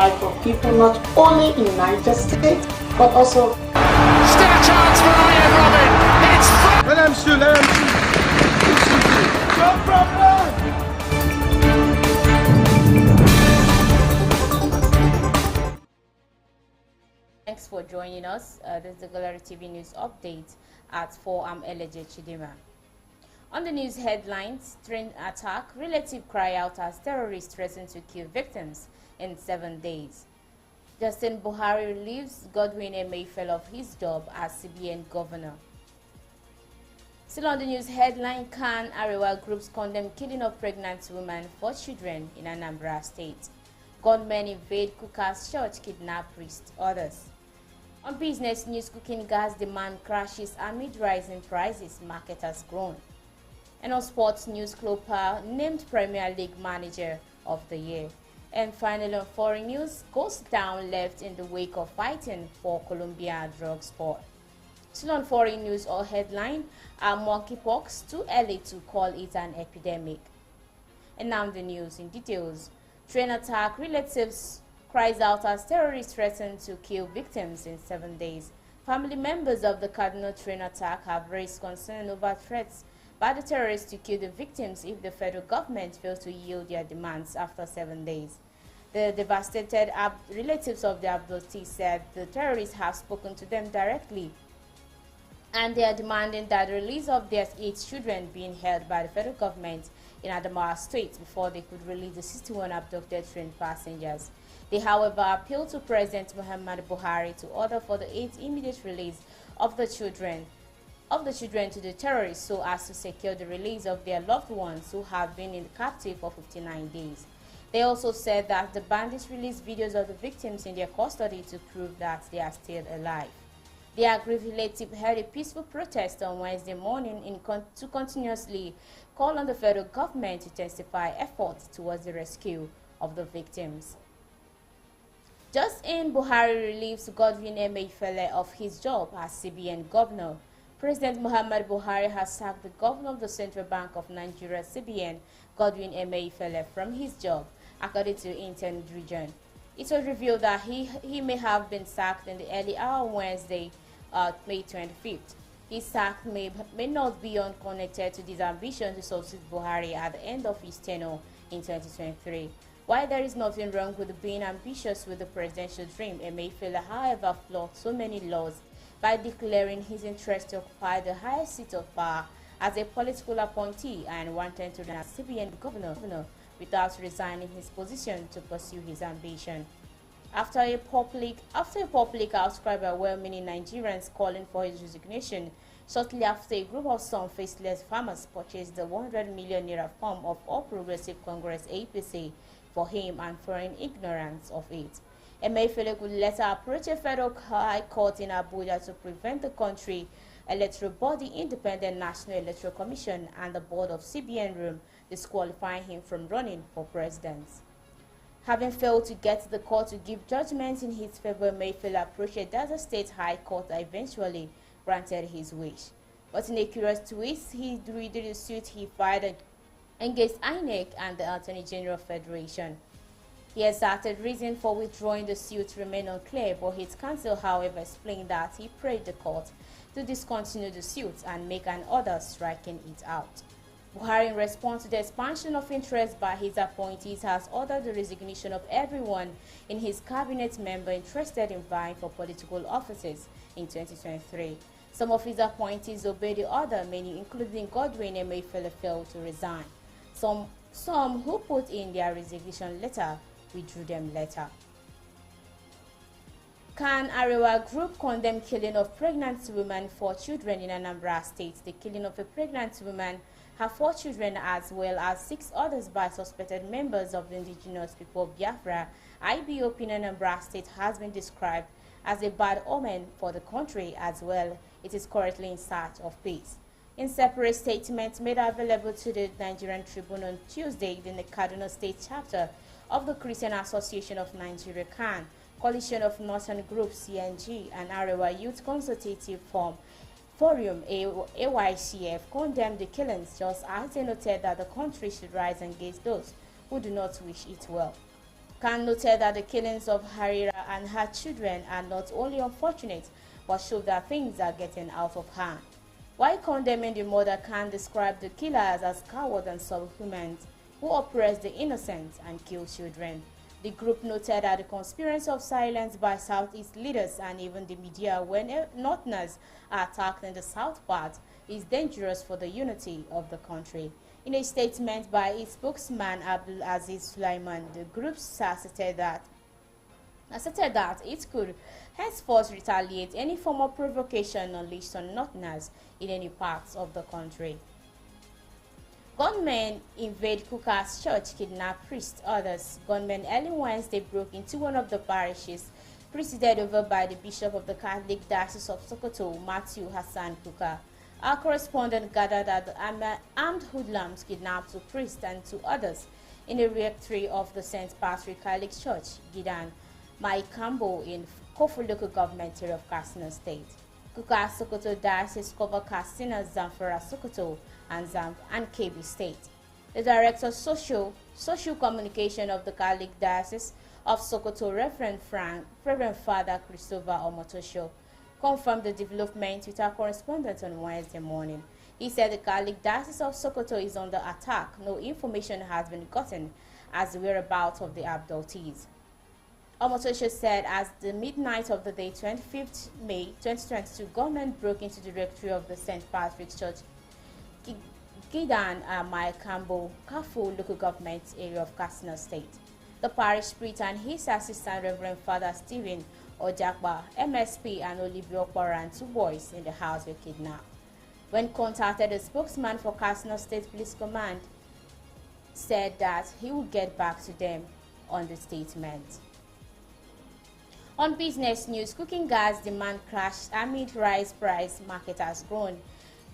life of people not only in Niger State but also. Still a chance for Iron Robin. It's front. Let them shoot. Let them shoot. No problem. Thanks for joining us. This is the Gallery TV News Update at 4. I'm Eleje Chidima. On the news headlines, train attack, relative cry out as terrorists threaten to kill victims in 7 days. Justin Buhari relieves Godwin Emefiele of his job as CBN governor. Still on the news headline, Kan Arewa groups condemn killing of pregnant women for children in Anambra State. Gunmen invade Kuka's church, kidnap priest, others. On business news, cooking gas demand crashes amid rising prices, market has grown. And on sports news, Klopa named Premier League Manager of the Year. And finally on foreign news, ghost town left in the wake of fighting for Colombia drug sport. Still on foreign news or headline, monkeypox, too early to call it an epidemic. And now the news in details. Train attack, relatives cries out as terrorists threaten to kill victims in 7 days. Family members of the Cardinal train attack have raised concern over threats by the terrorists to kill the victims if the federal government fails to yield their demands after 7 days. The devastated relatives of the abductees said the terrorists have spoken to them directly and they are demanding that the release of their 8 children being held by the federal government in Adamawa State before they could release the 61 abducted train passengers. They, however, appealed to President Muhammadu Buhari to order for the 8 immediate release of the children to the terrorists so as to secure the release of their loved ones who have been in captive for 59 days. They also said that the bandits released videos of the victims in their custody to prove that they are still alive. The aggrieved relative held a peaceful protest on Wednesday morning to continuously call on the federal government to intensify efforts towards the rescue of the victims. Just in Buhari relieves Godwin Emefiele of his job as CBN governor. President Muhammadu Buhari has sacked the governor of the Central Bank of Nigeria, CBN, Godwin Emefiele, from his job, according to Intel region. It was revealed that he may have been sacked in the early hour of Wednesday, May 25th. His sack may not be unconnected to his ambition to succeed Buhari at the end of his tenure in 2023. While there is nothing wrong with being ambitious with the presidential dream, Emefiele, however, flawed so many laws by declaring his interest to occupy the highest seat of power as a political appointee and wanted to run as CBN governor without resigning his position to pursue his ambition. After a public outcry by well-meaning Nigerians calling for his resignation, shortly after a group of some faceless farmers purchased the 100 million naira form of All Progressive Congress APC for him and foreign ignorance of it. Emefiele could later approach a federal high court in Abuja to prevent the country electoral body, Independent National Electoral Commission, and the board of CBN room disqualifying him from running for president. Having failed to get the court to give judgment in his favor, Emefiele approached a Delta State High Court that eventually granted his wish. But in a curious twist, he withdrew the suit he filed against INEC and the Attorney General Federation. He asserted reason for withdrawing the suit remained unclear, but his counsel, however, explained that he prayed the court to discontinue the suit and make an order striking it out. Buhari, in response to the expansion of interest by his appointees, has ordered the resignation of everyone in his cabinet member interested in vying for political offices in 2023. Some of his appointees obeyed the order, many, including Godwin Emefiele, failed to resign. Some who put in their resignation letter withdrew them later. Kan Arewa group condemned killing of pregnant women, 4 children in Anambra State. The killing of a pregnant woman, her 4 children, as well as 6 others by suspected members of the indigenous people of Biafra, IBOP in Anambra State, has been described as a bad omen for the country as well. It is currently in search of peace. In separate statements made available to the Nigerian Tribune on Tuesday, the Kaduna State chapter of the Christian Association of Nigeria, CAN, Coalition of Northern Groups, CNG, and Arewa Youth Consultative Forum, AYCF, condemned the killings, just as they noted that the country should rise against those who do not wish it well. Khan noted that the killings of Harira and her children are not only unfortunate, but show that things are getting out of hand. While condemning the murder, Khan described the killers as cowards and subhumans who oppress the innocent and kill children. The group noted that the conspiracy of silence by Southeast leaders and even the media when Northerners are attacked in the South part is dangerous for the unity of the country. In a statement by its spokesman Abdul Aziz Sulaiman, the group asserted that it could henceforth retaliate any form of provocation unleashed on Northerners in any parts of the country. Gunmen invade Kuka's church, kidnap priests, others. Gunmen early Wednesday broke into one of the parishes presided over by the Bishop of the Catholic Diocese of Sokoto, Matthew Hassan Kuka. Our correspondent gathered that the armed hoodlums kidnapped two priests and two others in the rectory of the St. Patrick Catholic Church, Gidan, Maikambo in Kofu local government area of Katsina State. Kuka Sokoto Diocese cover Katsina, Zamfara, Sokoto, and Kebbi State. The Director of Social Communication of the Catholic Diocese of Sokoto, Reverend Father Christopher Omotosho, confirmed the development with our correspondent on Wednesday morning. He said the Catholic Diocese of Sokoto is under attack. No information has been gotten as the whereabouts of the abductees. Omotosho said as the midnight of the day 25th May 2022, government broke into the rectory of the St. Patrick's Church, Gidan, Maikambo, Kafu local government area of Katsina State. The parish priest and his assistant, Reverend Father Stephen Ojakba, MSP, and Olivia Okpara and two boys in the house were kidnapped. When contacted, the spokesman for Katsina State Police Command said that he would get back to them on the statement. On business news, cooking gas demand crashed amid rise price market has grown.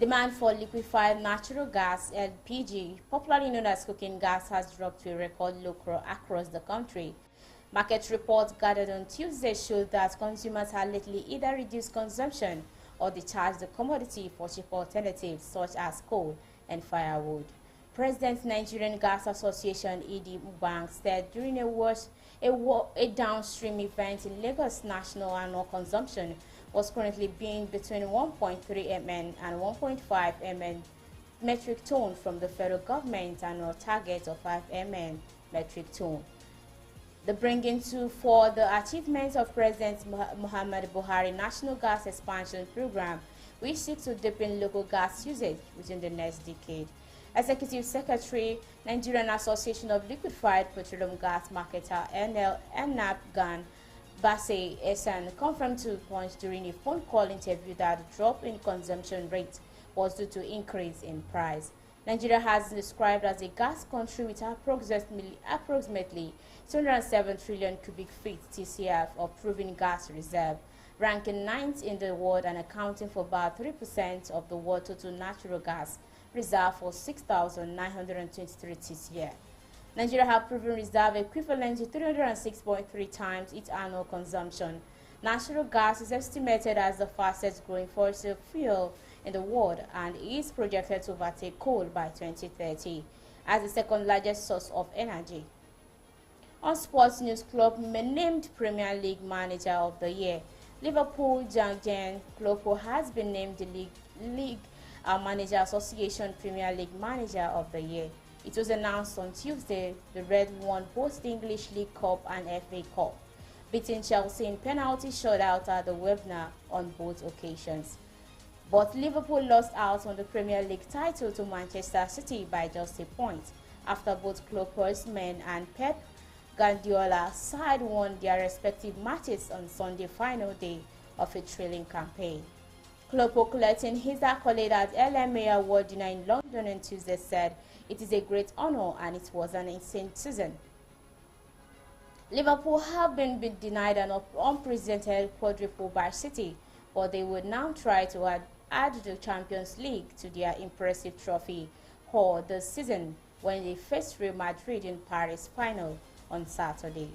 Demand for liquefied natural gas, LPG, popularly known as cooking gas, has dropped to a record low across the country. Market reports gathered on Tuesday showed that consumers had lately either reduced consumption or discharged the commodity for cheaper alternatives such as coal and firewood. President Nigerian Gas Association ED Bank said during a downstream event in Lagos, national annual consumption was currently being between 1.3 mn and 1.5 mn metric ton from the federal government annual target of 5 mn metric ton. The bringing to for the achievements of President Muhammad Buhari National Gas Expansion Program, which seeks to deepen local gas usage within the next decade. Executive Secretary, Nigerian Association of Liquefied Petroleum Gas Marketer, NAP GAN, Basse Esan, confirmed to Punch during a phone call interview that the drop in consumption rate was due to increase in price. Nigeria has been described as a gas country with approximately 207 trillion cubic feet TCF of proven gas reserve, ranking 9th in the world and accounting for about 3% of the world total natural gas reserve for 6,923 TCF. Nigeria has proven reserve equivalent to 306.3 times its annual consumption. Natural gas is estimated as the fastest growing fossil fuel in the world and is projected to overtake coal by 2030 as the second largest source of energy. On sports news, club named Premier League Manager of the Year. Liverpool Jurgen Klopp has been named the League Manager Association Premier League Manager of the Year. It was announced on Tuesday. The Red won both the English League Cup and FA Cup, beating Chelsea in penalty shootout at the Wembley on both occasions. But Liverpool lost out on the Premier League title to Manchester City by just a point after both Klopp's men and Pep Guardiola's side won their respective matches on Sunday, final day of a thrilling campaign. Klopp, collecting his accolade at LMA Award dinner in London on Tuesday, said, "It is a great honor and it was an insane season." Liverpool have been denied an unprecedented quadruple by City, but they would now try to add the Champions League to their impressive trophy haul this season when they face Real Madrid in Paris final on Saturday.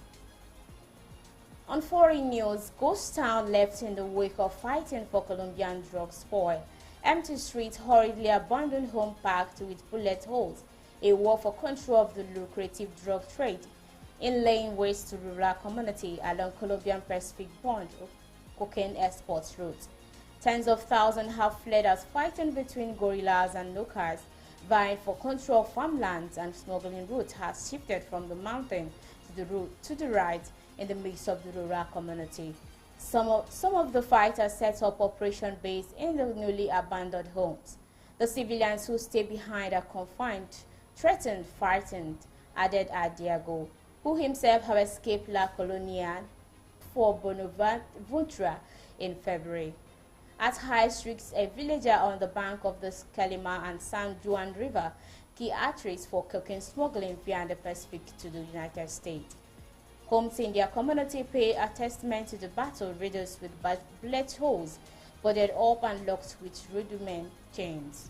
On foreign news, ghost town left in the wake of fighting for Colombian drug spoil. Empty streets, hurriedly abandoned home packed with bullet holes. A war for control of the lucrative drug trade. in laying waste to rural community along Colombian Pacific Bond cocaine export route. Tens of thousands have fled as fighting between guerrillas and locals vying for control of farmlands and smuggling route has shifted from the mountain to the right in the midst of the rural community. Some of the fighters set up operation base in the newly abandoned homes. The civilians who stay behind are confined, threatened, frightened, added Adiago, who himself have escaped La Colonia for Bonaventura in February. At High Streets, a villager on the bank of the Calima and San Juan River, key arteries for cocaine smuggling via the Pacific to the United States. Homes in their community pay a testament to the battle riddles with bullet holes, boarded up and locked with rudiment chains.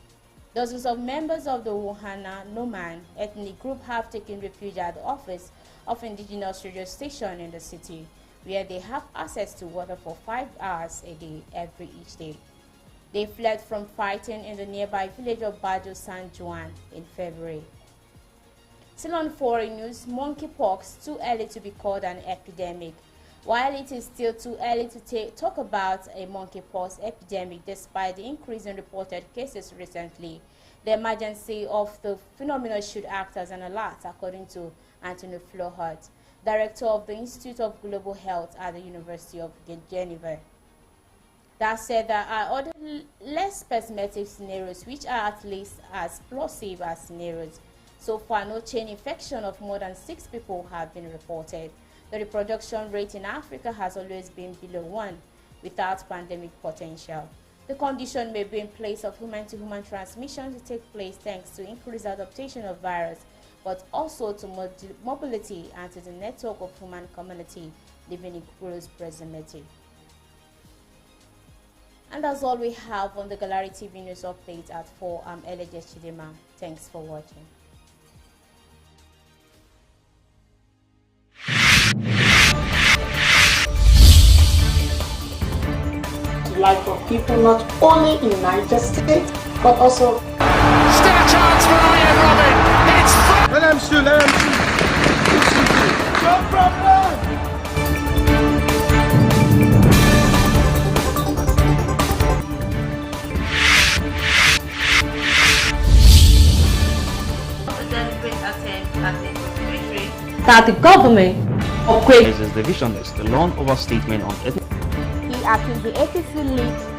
Dozens of members of the Wuhana Noman ethnic group have taken refuge at the office of indigenous radio station in the city, where they have access to water for 5 hours a day each day. They fled from fighting in the nearby village of Bajo San Juan in February. Still on foreign news, monkeypox too early to be called an epidemic. While it is still too early to talk about a monkeypox epidemic despite the increase in reported cases recently, the emergency of the phenomenon should act as an alert, according to Anthony Flohart, Director of the Institute of Global Health at the University of Geneva. That said, there are other less pessimistic scenarios which are at least as plausible as scenarios. So far, no chain infection of more than 6 people have been reported. The reproduction rate in Africa has always been below 1, without pandemic potential. The condition may be in place of human-to-human transmission to take place thanks to increased adaptation of virus, but also to mobility and to the network of human community living in close proximity. And that's all we have on the Gallery TV News Update at 4. I'm Emefiele Chidema. Thanks for watching. Life of people not only in Niger State but also. Still a chance for Iron Robin. It's free. Let him shoot, let him shoot. No problem. That the government upgrades the vision is the long overstatement on ethnic. He accused the APC lead